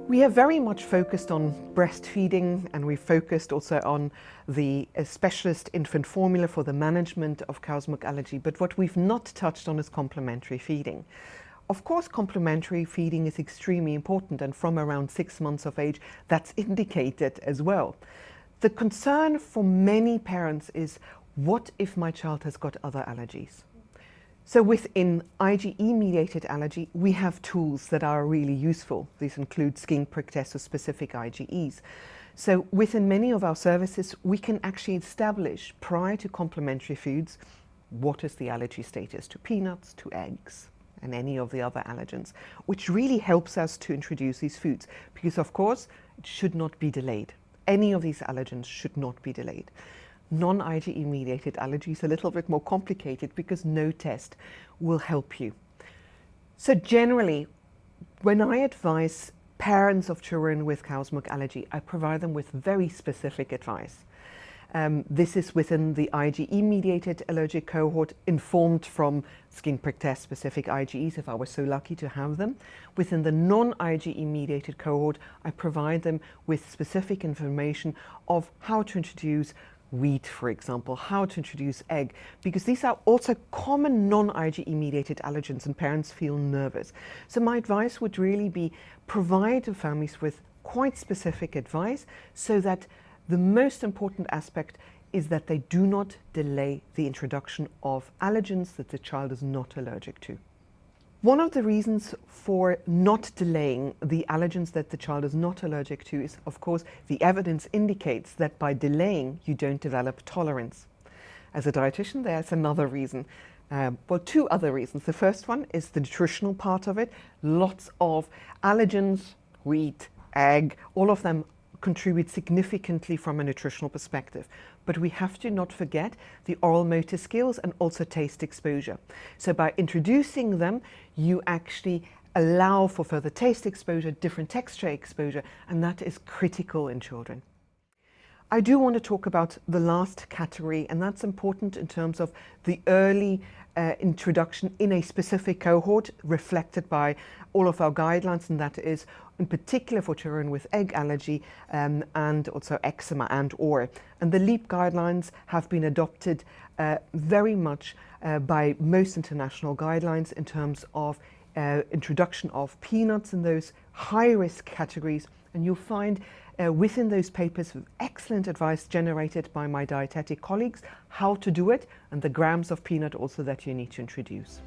We have very much focused on breastfeeding, and we've focused also on the specialist infant formula for the management of cow's milk allergy, but what we've not touched on is complementary feeding. Of course, complementary feeding is extremely important, and from around 6 months of age, that's indicated as well. The concern for many parents is, what if my child has got other allergies? So within IgE-mediated allergy, we have tools that are really useful. These include skin prick tests for specific IgEs. So within many of our services, we can actually establish, prior to complementary foods, what is the allergy status to peanuts, to eggs, and any of the other allergens, which really helps us to introduce these foods, because of course, it should not be delayed. Any of these allergens should not be delayed. Non-IgE mediated allergy is a little bit more complicated because no test will help you. So generally, when I advise parents of children with cow's milk allergy, I provide them with very specific advice. This is within the IgE-mediated allergic cohort, informed from skin prick test specific IgEs, if I was so lucky to have them. Within the non-IgE-mediated cohort, I provide them with specific information of how to introduce wheat, for example, how to introduce egg, because these are also common non-IgE-mediated allergens and parents feel nervous. So my advice would really be, provide the families with quite specific advice, so that the most important aspect is that they do not delay the introduction of allergens that the child is not allergic to. One of the reasons for not delaying the allergens that the child is not allergic to is, of course, the evidence indicates that by delaying, you don't develop tolerance. As a dietitian, there's another reason. Well, two other reasons. The first one is the nutritional part of it. Lots of allergens, wheat, egg, all of them contribute significantly from a nutritional perspective. But we have to not forget the oral motor skills and also taste exposure. So by introducing them, you actually allow for further taste exposure, different texture exposure, and that is critical in children. I do want to talk about the last category, and that's important in terms of the early introduction in a specific cohort reflected by all of our guidelines, and that is in particular for children with egg allergy and also eczema and/or. And the LEAP guidelines have been adopted very much by most international guidelines in terms of introduction of peanuts in those high-risk categories, and you'll find within those papers excellent advice generated by my dietetic colleagues how to do it, and the grams of peanut also that you need to introduce.